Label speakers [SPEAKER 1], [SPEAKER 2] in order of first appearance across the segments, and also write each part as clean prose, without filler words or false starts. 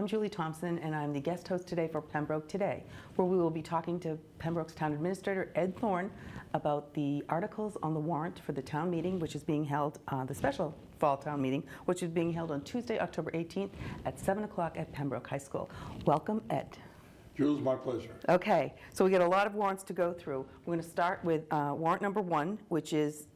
[SPEAKER 1] I'm Julie Thompson, and I'm the guest host today for Pembroke Today, where we will be talking to Pembroke's Town Administrator, Ed Thorne, about the articles on the warrant for the town meeting, which is being held, the special fall town meeting, which is being held on Tuesday, October 18th at 7 o'clock at Pembroke High School. Welcome, Ed.
[SPEAKER 2] Jules, my pleasure.
[SPEAKER 1] Okay, so we got a lot of warrants to go through. We're going to start with warrant number 1, which is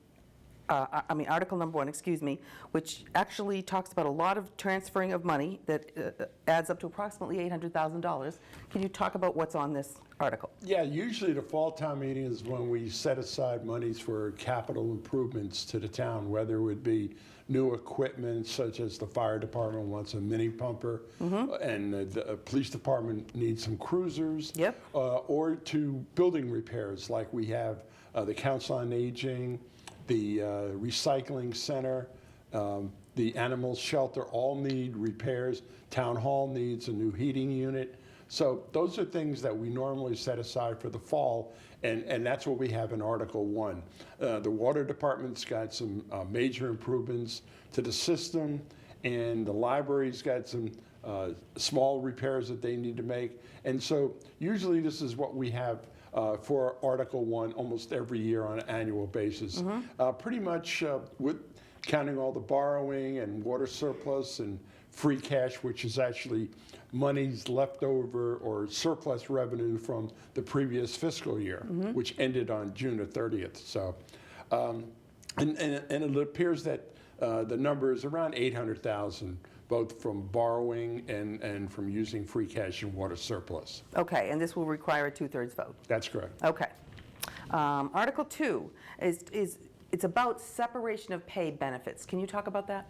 [SPEAKER 1] article number 1, excuse me, which actually talks about a lot of transferring of money that adds up to approximately $800,000. Can you talk about what's on this article?
[SPEAKER 2] Yeah, usually the fall town meeting is when we set aside monies for capital improvements to the town, whether it would be new equipment such as the fire department wants a mini pumper, and the police department needs some cruisers, or to building repairs like we have the Council on Aging, the recycling center, the animal shelter all need repairs. Town hall needs a new heating unit. So those are things that we normally set aside for the fall, and that's what we have in Article 1. The water department's got some major improvements to the system, and the library's got some small repairs that they need to make. And so usually this is what we have for Article 1 almost every year on an annual basis. Pretty much with counting all the borrowing and water surplus and free cash, which is actually monies left over or surplus revenue from the previous fiscal year, which ended on June the 30th. So, and it appears that the number is around 800,000. Both from borrowing and from using free cash and water surplus.
[SPEAKER 1] Okay, and this will require a 2/3 vote.
[SPEAKER 2] That's correct.
[SPEAKER 1] Okay. Article 2 it's about separation of pay benefits. Can you talk about that?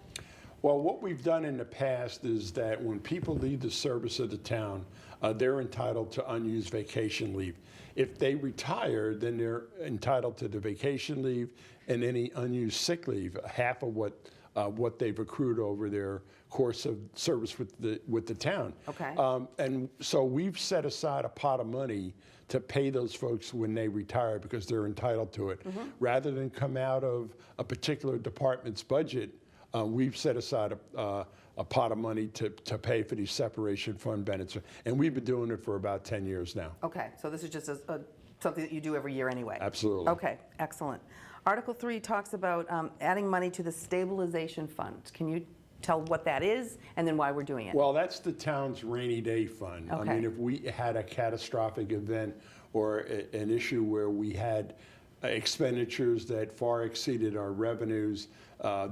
[SPEAKER 2] Well, what we've done in the past is that when people leave the service of the town, they're entitled to unused vacation leave. If they retire, then they're entitled to the vacation leave and any unused sick leave, half of what they've accrued over their course of service with the town.
[SPEAKER 1] Okay.
[SPEAKER 2] And so we've set aside a pot of money to pay those folks when they retire because they're entitled to it. Rather than come out of a particular department's budget, we've set aside a pot of money to pay for these separation fund benefits. And we've been doing it for about 10 years now.
[SPEAKER 1] Okay, so this is just something that you do every year anyway.
[SPEAKER 2] Absolutely.
[SPEAKER 1] Okay, excellent. Article 3 talks about adding money to the stabilization fund. Can you tell what that is and then why we're doing it?
[SPEAKER 2] Well, that's the town's rainy day fund.
[SPEAKER 1] Okay.
[SPEAKER 2] I mean, if we had a catastrophic event or an issue where we had expenditures that far exceeded our revenues,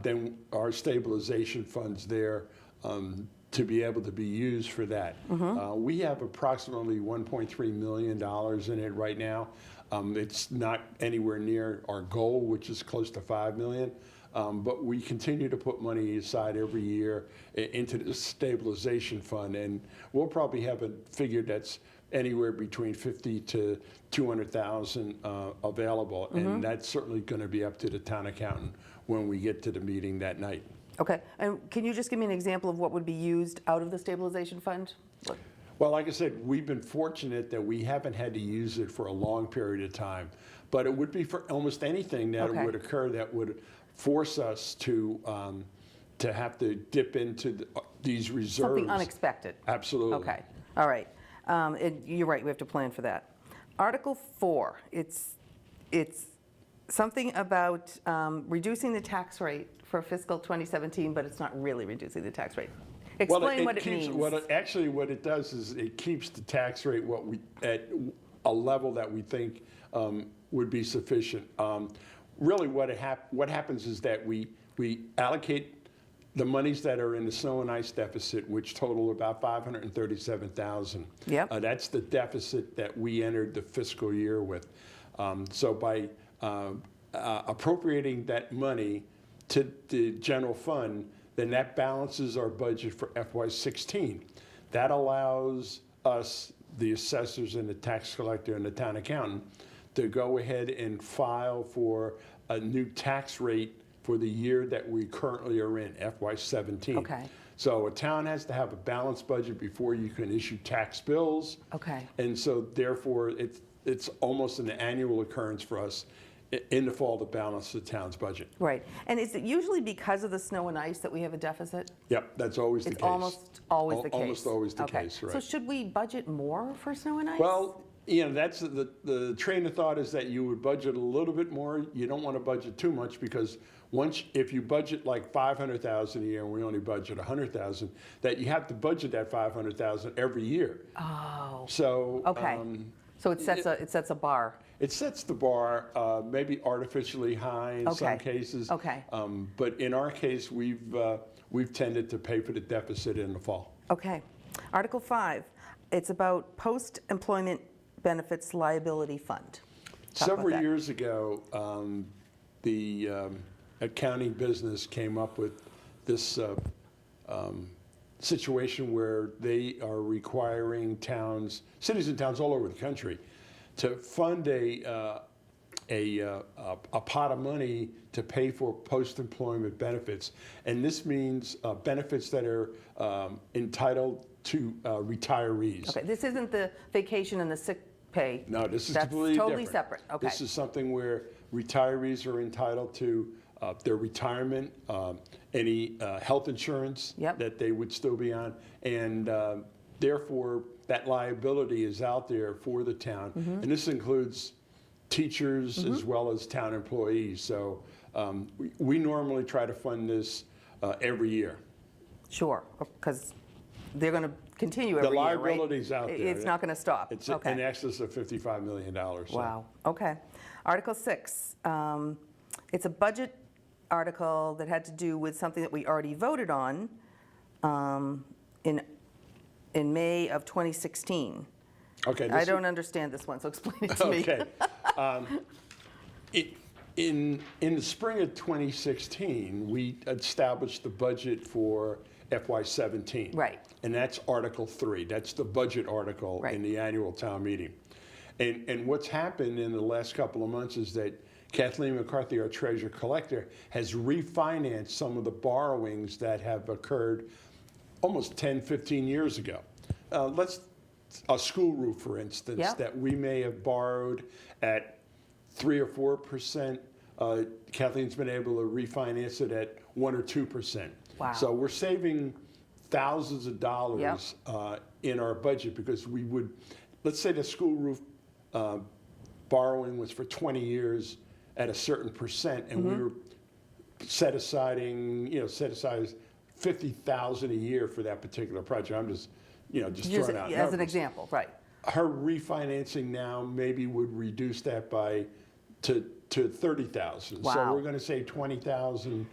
[SPEAKER 2] then our stabilization fund's there to be able to be used for that. We have approximately $1.3 million in it right now. It's not anywhere near our goal, which is close to $5 million. But we continue to put money aside every year into the stabilization fund, and we'll probably have a figure that's anywhere between 50 to 200,000 available, and that's certainly going to be up to the town accountant when we get to the meeting that night.
[SPEAKER 1] Okay, and can you just give me an example of what would be used out of the stabilization fund?
[SPEAKER 2] Well, like I said, we've been fortunate that we haven't had to use it for a long period of time, but it would be for almost anything that would occur that would force us to have to dip into these reserves.
[SPEAKER 1] Something unexpected.
[SPEAKER 2] Absolutely.
[SPEAKER 1] Okay, all right. You're right, we have to plan for that. Article 4, it's something about reducing the tax rate for fiscal 2017, but it's not really reducing the tax rate. Explain what it means.
[SPEAKER 2] What it does is it keeps the tax rate at a level that we think would be sufficient. Really, what happens is that we allocate the monies that are in the snow and ice deficit, which total about $537,000.
[SPEAKER 1] Yep.
[SPEAKER 2] That's the deficit that we entered the fiscal year with. So by appropriating that money to the general fund, then that balances our budget for FY16. That allows us, the assessors and the tax collector and the town accountant, to go ahead and file for a new tax rate for the year that we currently are in, FY17.
[SPEAKER 1] Okay.
[SPEAKER 2] So a town has to have a balanced budget before you can issue tax bills.
[SPEAKER 1] Okay.
[SPEAKER 2] And so therefore it's almost an annual occurrence for us. in the fall to balance the town's budget.
[SPEAKER 1] Right. And is it usually because of the snow and ice that we have a deficit?
[SPEAKER 2] Yep, that's always the
[SPEAKER 1] It's
[SPEAKER 2] case.
[SPEAKER 1] almost always the case.
[SPEAKER 2] Almost always the
[SPEAKER 1] Okay.
[SPEAKER 2] case, right.
[SPEAKER 1] So should we budget more for snow and ice?
[SPEAKER 2] Well, that's the train of thought is that you would budget a little bit more. You don't want to budget too much because if you budget like $500,000 a year and we only budget $100,000, that you have to budget that $500,000 every year.
[SPEAKER 1] Oh.
[SPEAKER 2] So
[SPEAKER 1] Okay. So it sets a bar.
[SPEAKER 2] it sets the bar maybe artificially high in some
[SPEAKER 1] Okay.
[SPEAKER 2] cases.
[SPEAKER 1] Okay.
[SPEAKER 2] But in our case, we've tended to pay for the deficit in the fall.
[SPEAKER 1] Okay. Article 5, it's about post-employment benefits liability fund. Talk about
[SPEAKER 2] Several
[SPEAKER 1] that.
[SPEAKER 2] years ago, the accounting business came up with this situation where they are requiring cities and towns all over the country to fund a pot of money to pay for post-employment benefits. And this means benefits that are entitled to retirees.
[SPEAKER 1] Okay, this isn't the vacation and the sick pay.
[SPEAKER 2] No, this is
[SPEAKER 1] That's
[SPEAKER 2] completely
[SPEAKER 1] totally
[SPEAKER 2] different.
[SPEAKER 1] separate. Okay.
[SPEAKER 2] This is something where retirees are entitled to their retirement, any health insurance
[SPEAKER 1] Yep.
[SPEAKER 2] that they would still be on, and therefore that liability is out there for the town.
[SPEAKER 1] Mm-hmm.
[SPEAKER 2] And this includes teachers as well as town employees. So we normally try to fund this every year.
[SPEAKER 1] Sure, because they're going to continue every
[SPEAKER 2] The
[SPEAKER 1] year, right?
[SPEAKER 2] liability's out there.
[SPEAKER 1] It's not going to stop.
[SPEAKER 2] It's
[SPEAKER 1] Okay.
[SPEAKER 2] in excess of $55 million. So.
[SPEAKER 1] Wow, okay. Article 6, it's a budget article that had to do with something that we already voted on in May of 2016.
[SPEAKER 2] Okay.
[SPEAKER 1] I don't understand this one, so explain it to me.
[SPEAKER 2] Okay. In the spring of 2016, we established the budget for FY17.
[SPEAKER 1] Right.
[SPEAKER 2] And that's Article 3. That's the budget article
[SPEAKER 1] Right.
[SPEAKER 2] in the annual town meeting. And what's happened in the last couple of months is that Kathleen McCarthy, our treasurer collector, has refinanced some of the borrowings that have occurred almost 10, 15 years ago. A school roof, for instance,
[SPEAKER 1] Yeah.
[SPEAKER 2] that we may have borrowed at 3 or 4%. Kathleen's been able to refinance it at 1 or 2%.
[SPEAKER 1] Wow.
[SPEAKER 2] So we're saving thousands of dollars in our budget because we would, let's say the school roof borrowing was for 20 years at a certain percent, and we were set aside $50,000 a year for that particular project. I'm just throwing out
[SPEAKER 1] As
[SPEAKER 2] numbers.
[SPEAKER 1] an example, right.
[SPEAKER 2] Her refinancing now maybe would reduce that to 30,000.
[SPEAKER 1] Wow.
[SPEAKER 2] So we're going to save 20,000,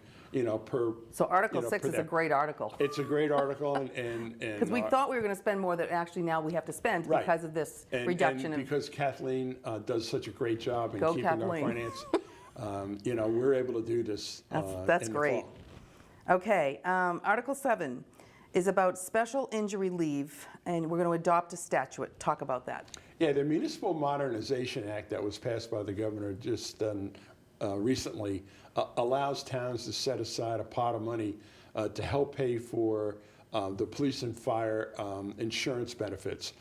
[SPEAKER 2] per.
[SPEAKER 1] So Article 6
[SPEAKER 2] per
[SPEAKER 1] is a
[SPEAKER 2] that.
[SPEAKER 1] great article.
[SPEAKER 2] It's a great article, and
[SPEAKER 1] Because we thought we were going to spend more than actually now we have to spend
[SPEAKER 2] Right.
[SPEAKER 1] because of this
[SPEAKER 2] and
[SPEAKER 1] reduction of.
[SPEAKER 2] because Kathleen does such a great job in
[SPEAKER 1] Go
[SPEAKER 2] keeping
[SPEAKER 1] Kathleen.
[SPEAKER 2] our finance. We're able to do this.
[SPEAKER 1] That's
[SPEAKER 2] in the
[SPEAKER 1] great.
[SPEAKER 2] fall.
[SPEAKER 1] Okay, Article 7 is about special injury leave, and we're going to adopt a statute. Talk about that.
[SPEAKER 2] Yeah, the Municipal Modernization Act that was passed by the governor just recently allows towns to set aside a pot of money to help pay for the police and fire insurance benefits.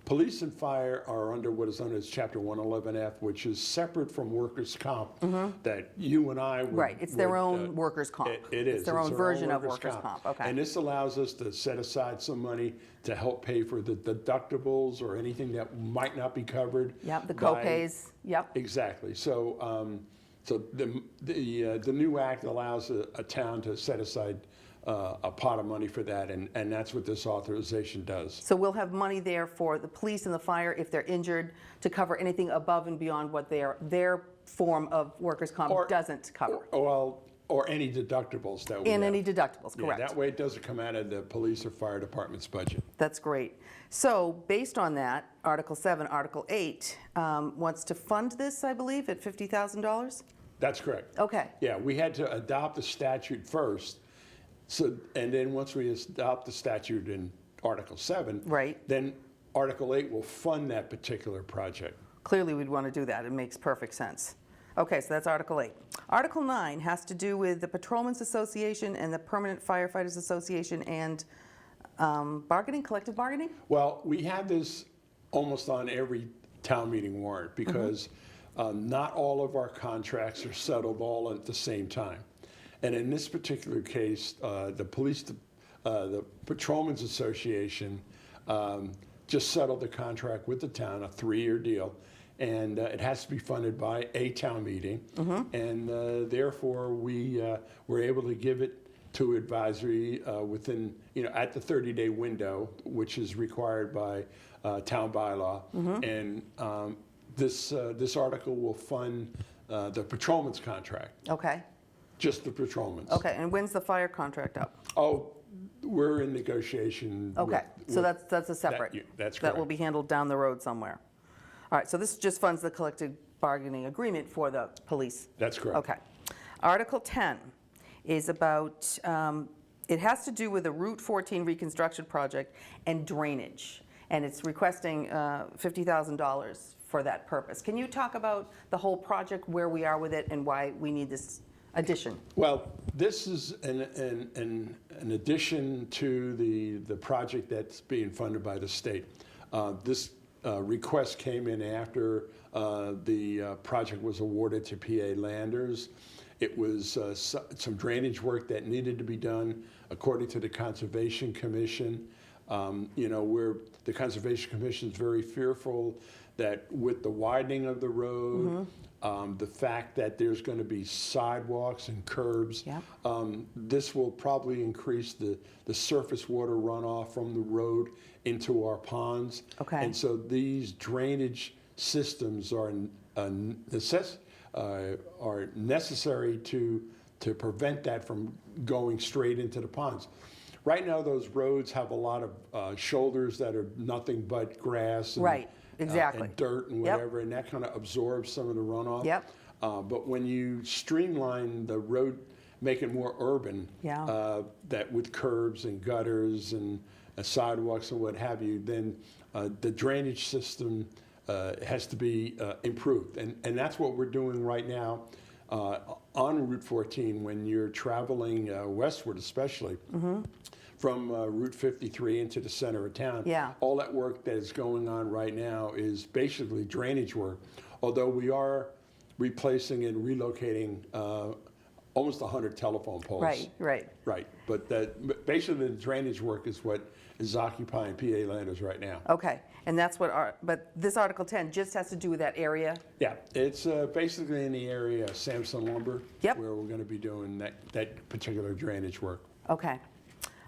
[SPEAKER 2] Police and fire are under what is known as Chapter 111F, which is separate from workers' comp that you and I would.
[SPEAKER 1] Right, it's their own workers' comp.
[SPEAKER 2] It is.
[SPEAKER 1] It's their own
[SPEAKER 2] our
[SPEAKER 1] version of workers' comp. Okay.
[SPEAKER 2] And this allows us to set aside some money to help pay for the deductibles or anything that might not be covered.
[SPEAKER 1] Yep, the
[SPEAKER 2] by-
[SPEAKER 1] co-pays. Yep.
[SPEAKER 2] Exactly. So, the new act allows a town to set aside a pot of money for that, and that's what this authorization does.
[SPEAKER 1] So we'll have money there for the police and the fire if they're injured to cover anything above and beyond what their form of workers' comp doesn't cover.
[SPEAKER 2] Or any deductibles that we
[SPEAKER 1] And
[SPEAKER 2] have.
[SPEAKER 1] any deductibles,
[SPEAKER 2] Yeah,
[SPEAKER 1] correct.
[SPEAKER 2] that way it doesn't come out of the police or fire department's budget.
[SPEAKER 1] That's great. So based on that, Article 7, Article 8 wants to fund this, I believe, at $50,000?
[SPEAKER 2] That's correct.
[SPEAKER 1] Okay.
[SPEAKER 2] Yeah, we had to adopt the statute first. And then once we adopt the statute in Article 7,
[SPEAKER 1] Right.
[SPEAKER 2] then Article 8 will fund that particular project.
[SPEAKER 1] Clearly, we'd want to do that. It makes perfect sense. Okay, so that's Article 8. Article 9 has to do with the Patrolmen's Association and the Permanent Firefighters Association and collective bargaining?
[SPEAKER 2] Well, we have this almost on every town meeting warrant because not all of our contracts are settled all at the same time. And in this particular case, the Patrolmen's Association just settled the contract with the town, a 3-year deal, and it has to be funded by a town meeting, and therefore we were able to give it to advisory within, at the 30-day window, which is required by town bylaw, and this article will fund the patrolman's contract.
[SPEAKER 1] Okay.
[SPEAKER 2] Just the patrolman's.
[SPEAKER 1] Okay, and when's the fire contract up?
[SPEAKER 2] Oh, we're in negotiation.
[SPEAKER 1] Okay, so that's a separate.
[SPEAKER 2] That's correct.
[SPEAKER 1] That will be handled down the road somewhere. All right, so this just funds the collective bargaining agreement for the police.
[SPEAKER 2] That's correct.
[SPEAKER 1] Okay. Article 10 is about, it has to do with the Route 14 reconstruction project and drainage, and it's requesting $50,000 for that purpose. Can you talk about the whole project, where we are with it, and why we need this addition?
[SPEAKER 2] Well, this is an addition to the project that's being funded by the state. This request came in after the project was awarded to PA Landers. It was some drainage work that needed to be done according to the Conservation Commission. The Conservation Commission is very fearful that with the widening of the road, the fact that there's going to be sidewalks and curbs, this will probably increase the surface water runoff from the road into our ponds.
[SPEAKER 1] Okay.
[SPEAKER 2] And so these drainage systems are necessary to prevent that from going straight into the ponds. Right now, those roads have a lot of shoulders that are nothing but grass. And,
[SPEAKER 1] right, exactly.
[SPEAKER 2] And dirt and whatever, and that kind of absorbs some of the runoff.
[SPEAKER 1] Yep.
[SPEAKER 2] But when you streamline the road, make it more urban, that with curbs and gutters and sidewalks and what have you, then the drainage system has to be improved. And that's what we're doing right now on Route 14 when you're traveling westward, especially. From Route 53 into the center of town.
[SPEAKER 1] Yeah.
[SPEAKER 2] All that work that is going on right now is basically drainage work, although we are replacing and relocating almost 100 telephone poles. Right. But basically the drainage work is what is occupying PA Landers right now.
[SPEAKER 1] Okay, and that's what but this Article 10 just has to do with that area?
[SPEAKER 2] Yeah, it's basically in the area of Sampson Lumber, where we're going to be doing that particular drainage work.
[SPEAKER 1] Okay.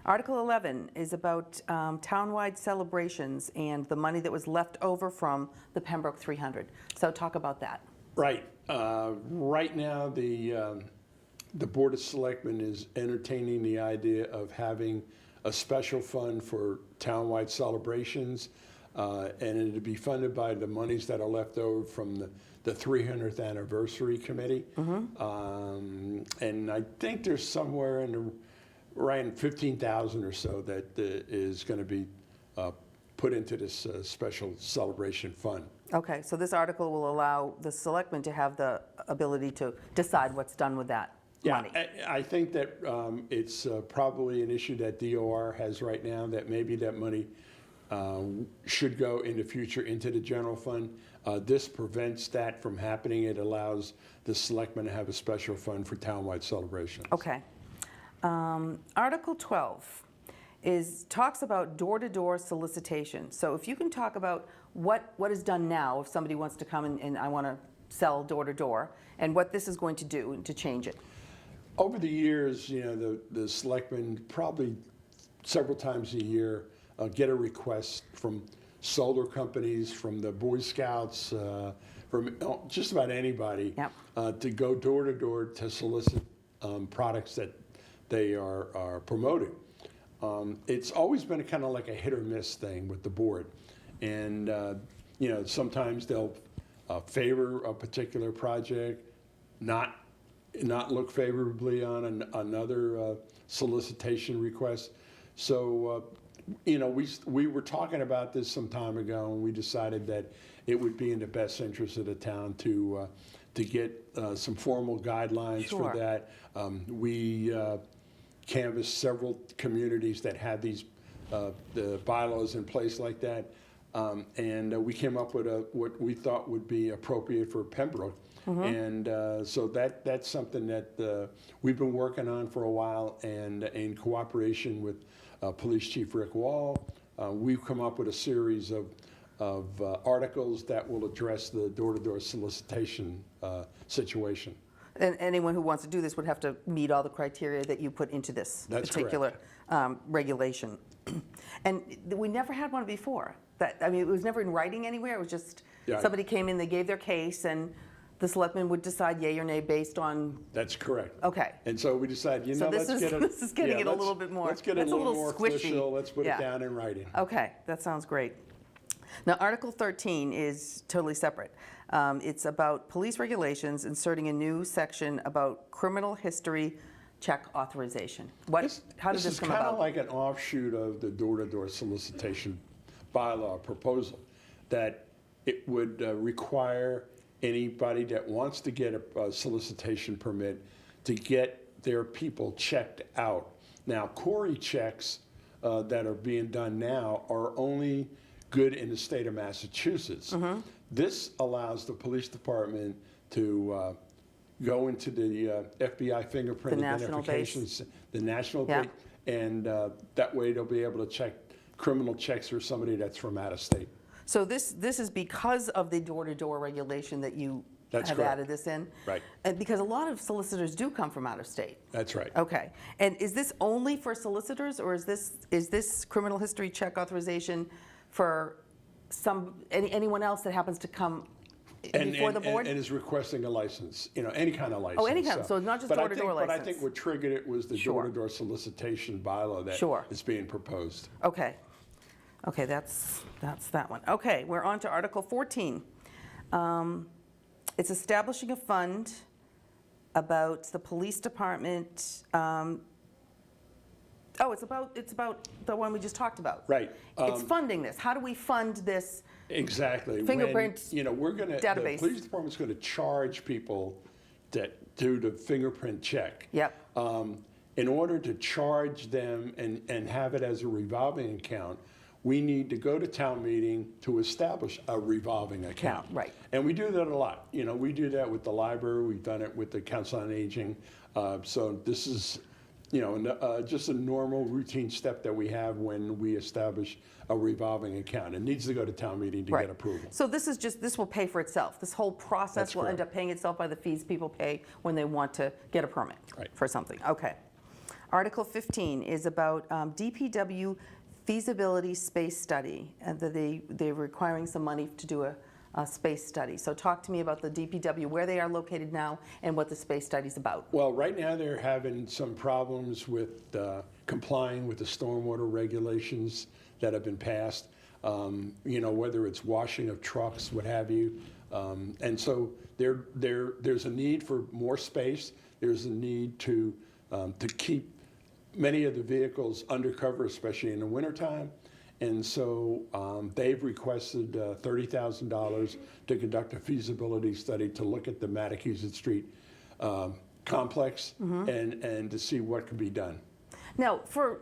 [SPEAKER 1] Article 11 is about townwide celebrations and the money that was left over from the Pembroke 300. So talk about that.
[SPEAKER 2] Right. Right now, the Board of Selectmen is entertaining the idea of having a special fund for townwide celebrations, and it'll be funded by the monies that are left over from the 300th Anniversary Committee. And I think there's somewhere around 15,000 or so that is going to be put into this special celebration fund.
[SPEAKER 1] Okay, so this article will allow the selectmen to have the ability to decide what's done with that money.
[SPEAKER 2] I think that it's probably an issue that DOR has right now, that maybe that money should go in the future into the general fund. This prevents that from happening. It allows the selectmen to have a special fund for townwide celebrations.
[SPEAKER 1] Okay. Article 12 talks about door-to-door solicitation. So if you can talk about what is done now if somebody wants to come and I want to sell door-to-door, and what this is going to do to change it.
[SPEAKER 2] Over the years, the selectmen probably several times a year get a request from solar companies, from the Boy Scouts, from just about anybody to go door-to-door to solicit products that they are promoting. It's always been kind of like a hit or miss thing with the board. And, sometimes they'll favor a particular project, not look favorably on another solicitation request. So, we were talking about this some time ago, and we decided that it would be in the best interest of the town to get some formal guidelines for that. We canvassed several communities that had these the bylaws in place like that. and we came up with what we thought would be appropriate for Pembroke. And so that's something that we've been working on for a while, and in cooperation with Police Chief Rick Wall, we've come up with a series of articles that will address the door-to-door solicitation situation.
[SPEAKER 1] And anyone who wants to do this would have to meet all the criteria that you put into this
[SPEAKER 2] That's
[SPEAKER 1] particular regulation. And we never had one before. I mean, it was never in writing anywhere. It was just somebody came in, they gave their case, and the selectmen would decide yay or nay based on.
[SPEAKER 2] That's correct.
[SPEAKER 1] Okay.
[SPEAKER 2] And so we decided, let's get it.
[SPEAKER 1] This is getting it a little bit more.
[SPEAKER 2] Let's get it a little more
[SPEAKER 1] squishy.
[SPEAKER 2] official. Let's put it down in writing.
[SPEAKER 1] Okay, that sounds great. Now, Article 13 is totally separate. It's about police regulations, inserting a new section about criminal history check authorization. How did this come about?
[SPEAKER 2] This is kind of like an offshoot of the door-to-door solicitation bylaw proposal, that it would require anybody that wants to get a solicitation permit to get their people checked out. Now, Corey checks that are being done now are only good in the state of Massachusetts. This allows the police department to go into the FBI fingerprint identifications, the national base, and that way they'll be able to check criminal checks for somebody that's from out of state.
[SPEAKER 1] So this is because of the door-to-door regulation that you
[SPEAKER 2] That's
[SPEAKER 1] have
[SPEAKER 2] correct.
[SPEAKER 1] added this in?
[SPEAKER 2] Right.
[SPEAKER 1] And because a lot of solicitors do come from out of state.
[SPEAKER 2] That's right.
[SPEAKER 1] Okay. And is this only for solicitors, or is this criminal history check authorization for anyone else that happens to come before the board?
[SPEAKER 2] And is requesting a license, any kind of license.
[SPEAKER 1] Oh, any kind. So it's not just door-to-door license.
[SPEAKER 2] But I think what triggered it was the door-to-door solicitation bylaw that is being proposed.
[SPEAKER 1] Okay. Okay, that's that one. Okay, we're on to Article 14. It's establishing a fund about the police department. It's about the one we just talked about.
[SPEAKER 2] Right.
[SPEAKER 1] It's funding this. How do we fund this?
[SPEAKER 2] Exactly.
[SPEAKER 1] Fingerprint
[SPEAKER 2] we're going to, the police department's going to charge people that do the fingerprint check.
[SPEAKER 1] Yep.
[SPEAKER 2] In order to charge them and have it as a revolving account, we need to go to town meeting to establish a revolving account.
[SPEAKER 1] Right.
[SPEAKER 2] And we do that a lot. We do that with the library. We've done it with the Council on Aging. So this is, just a normal routine step that we have when we establish a revolving account. It needs to go to town meeting to get approval.
[SPEAKER 1] So this will pay for itself. This whole process will end up paying itself by the fees people pay when they want to get a permit for something. Okay. Article 15 is about DPW feasibility space study, and that they're requiring some money to do a space study. So talk to me about the DPW, where they are located now, and what the space study is about.
[SPEAKER 2] Well, right now they're having some problems with complying with the stormwater regulations that have been passed, whether it's washing of trucks, what have you. And so there's a need for more space. There's a need to keep many of the vehicles undercover, especially in the wintertime. And so they've requested $30,000 to conduct a feasibility study to look at the Massachusetts Street complex and to see what can be done.
[SPEAKER 1] Now, for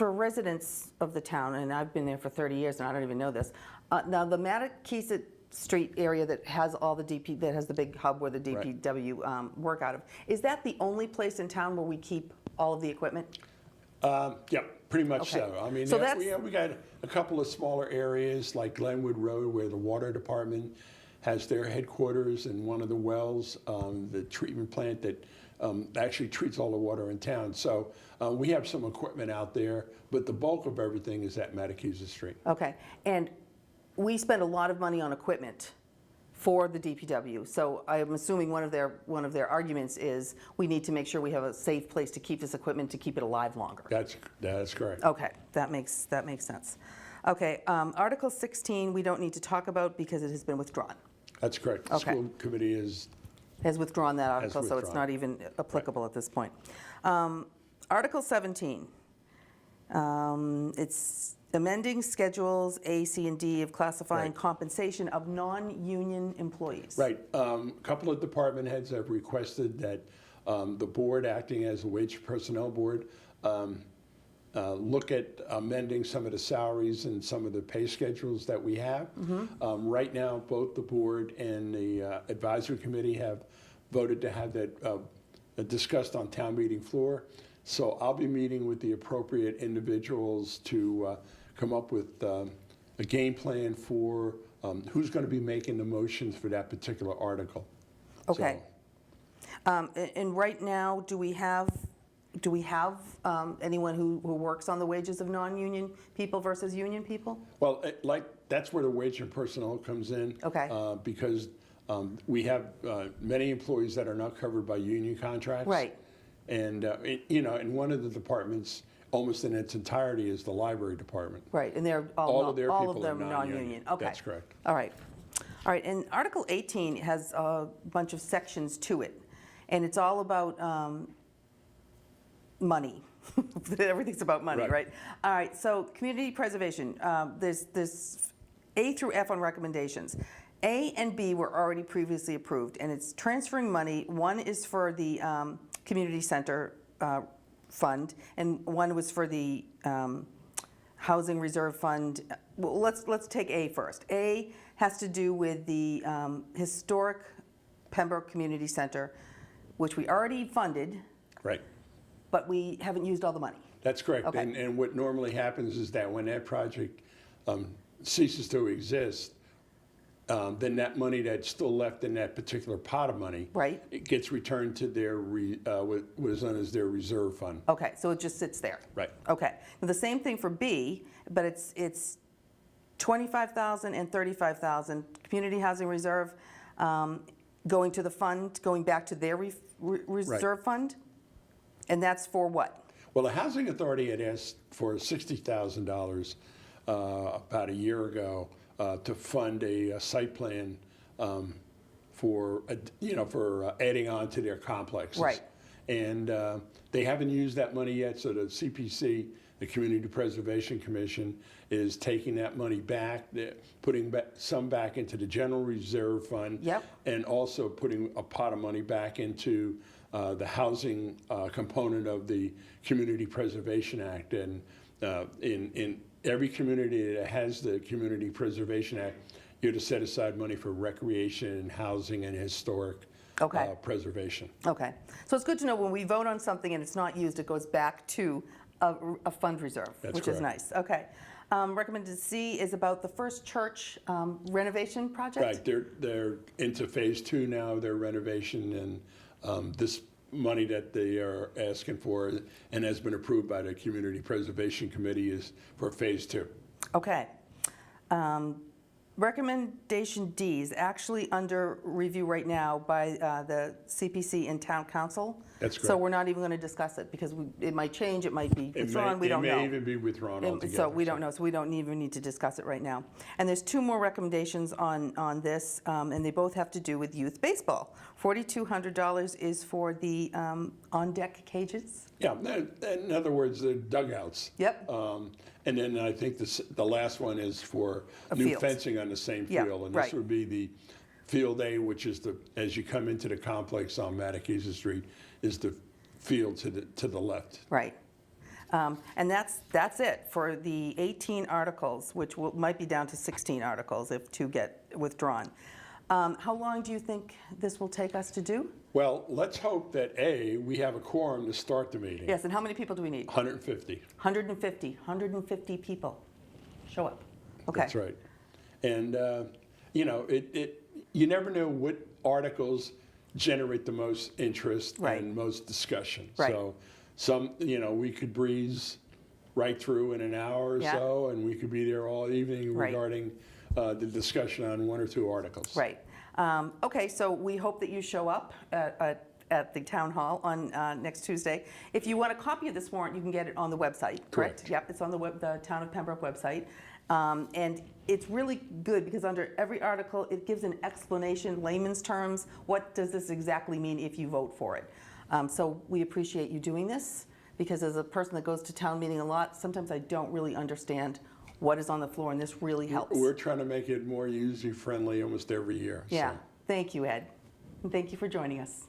[SPEAKER 1] residents of the town, and I've been there for 30 years and I don't even know this, now the Massachusetts Street area that has all the that has the big hub where the DPW work out of, is that the only place in town where we keep all of the equipment?
[SPEAKER 2] Yeah, pretty much so. I mean,
[SPEAKER 1] so
[SPEAKER 2] we got a couple of smaller areas like Glenwood Road where the water department has their headquarters, and one of the wells, the treatment plant that actually treats all the water in town. So we have some equipment out there, but the bulk of everything is at Massachusetts Street.
[SPEAKER 1] Okay, and we spend a lot of money on equipment for the DPW. So I'm assuming one of their arguments is we need to make sure we have a safe place to keep this equipment to keep it alive longer.
[SPEAKER 2] That's correct.
[SPEAKER 1] Okay, that makes sense. Okay, Article 16 we don't need to talk about because it has been withdrawn. It's correct.
[SPEAKER 2] The school committee
[SPEAKER 1] has withdrawn that article, so it's not even applicable at this point. Article 17, it's amending schedules A, C, and D of classifying compensation of non-union employees.
[SPEAKER 2] Right. A couple of department heads have requested that the board, acting as a wage personnel board, look at amending some of the salaries and some of the pay schedules that we have. Right now, both the board and the advisory committee have voted to have that discussed on town meeting floor. So I'll be meeting with the appropriate individuals to come up with a game plan for who's going to be making the motions for that particular article.
[SPEAKER 1] Okay. And right now, do we have anyone who works on the wages of non-union people versus union people?
[SPEAKER 2] Well, that's where the wage and personnel comes in.
[SPEAKER 1] Okay.
[SPEAKER 2] Because we have many employees that are not covered by union contracts.
[SPEAKER 1] Right.
[SPEAKER 2] And, and one of the departments, almost in its entirety, is the library department.
[SPEAKER 1] Right, and they're all of them
[SPEAKER 2] are
[SPEAKER 1] non-union. Okay.
[SPEAKER 2] That's correct.
[SPEAKER 1] All right. All right, and Article 18 has a bunch of sections to it, and it's all about money. Everything's about money, right? All right, so community preservation, there's A through F on recommendations. A and B were already previously approved, and it's transferring money. One is for the community center fund, and one was for the housing reserve fund. Well, let's take A first. A has to do with the historic Pembroke Community Center, which we already funded.
[SPEAKER 2] Right.
[SPEAKER 1] But we haven't used all the money.
[SPEAKER 2] That's correct.
[SPEAKER 1] Okay.
[SPEAKER 2] And what normally happens is that when that project ceases to exist, then that money that's still left in that particular pot of money,
[SPEAKER 1] Right.
[SPEAKER 2] it gets returned to their what is known as their reserve fund.
[SPEAKER 1] Okay, so it just sits there.
[SPEAKER 2] Right.
[SPEAKER 1] Okay. Now, the same thing for B, but it's $25,000 and $35,000 community housing reserve going to the fund, going back to their reserve fund, and that's for what?
[SPEAKER 2] Well, the Housing Authority had asked for $60,000 about a year ago to fund a site plan for adding on to their complexes.
[SPEAKER 1] Right.
[SPEAKER 2] And they haven't used that money yet, so the CPC, the Community Preservation Commission, is taking that money back, putting some back into the general reserve fund,
[SPEAKER 1] Yep.
[SPEAKER 2] and also putting a pot of money back into the housing component of the Community Preservation Act. And in every community that has the Community Preservation Act, you're to set aside money for recreation, housing, and historic preservation.
[SPEAKER 1] Okay. So it's good to know when we vote on something and it's not used, it goes back to a fund reserve,
[SPEAKER 2] That's
[SPEAKER 1] which
[SPEAKER 2] correct.
[SPEAKER 1] is nice. Okay. Recommended C is about the First Church renovation project.
[SPEAKER 2] Right. They're into phase 2 now, their renovation, and this money that they are asking for and has been approved by the Community Preservation Committee is for phase 2.
[SPEAKER 1] Okay. Recommendation D is actually under review right now by the CPC and Town Council.
[SPEAKER 2] That's correct.
[SPEAKER 1] So we're not even going to discuss it because it might change, it might be withdrawn, we don't know.
[SPEAKER 2] It may even be withdrawn altogether.
[SPEAKER 1] So we don't know, so we don't even need to discuss it right now. And there's 2 more recommendations on this, and they both have to do with youth baseball. $4,200 is for the on-deck cages.
[SPEAKER 2] Yeah, in other words, the dugouts.
[SPEAKER 1] Yep.
[SPEAKER 2] And then I think the last one is for
[SPEAKER 1] A
[SPEAKER 2] new
[SPEAKER 1] field.
[SPEAKER 2] fencing on the same
[SPEAKER 1] Yeah,
[SPEAKER 2] field. And
[SPEAKER 1] right.
[SPEAKER 2] this would be the Field A, which is as you come into the complex on Mattakesa Street, is the field to the left.
[SPEAKER 1] Right. And that's it for the 18 articles, which might be down to 16 articles if 2 get withdrawn. How long do you think this will take us to do?
[SPEAKER 2] Well, let's hope that we have a quorum to start the meeting.
[SPEAKER 1] Yes, and how many people do we need?
[SPEAKER 2] 150.
[SPEAKER 1] 150 people. Show up. Okay.
[SPEAKER 2] That's right. And, you never know what articles generate the most interest
[SPEAKER 1] Right.
[SPEAKER 2] and most discussion.
[SPEAKER 1] Right.
[SPEAKER 2] So we could breeze right through in an hour or
[SPEAKER 1] Yeah.
[SPEAKER 2] so, and we could be there all evening
[SPEAKER 1] Right.
[SPEAKER 2] regarding the discussion on 1 or 2 articles.
[SPEAKER 1] Right. Okay, so we hope that you show up at the town hall on next Tuesday. If you want a copy of this warrant, you can get it on the website, correct?
[SPEAKER 2] Correct.
[SPEAKER 1] Yep, it's on the Town of Pembroke website. And it's really good because under every article, it gives an explanation, layman's terms, what does this exactly mean if you vote for it? So we appreciate you doing this because as a person that goes to town meeting a lot, sometimes I don't really understand what is on the floor, and this really helps.
[SPEAKER 2] We're trying to make it more user-friendly almost every year.
[SPEAKER 1] Yeah,
[SPEAKER 2] So.
[SPEAKER 1] thank you, Ed. And thank you for joining us.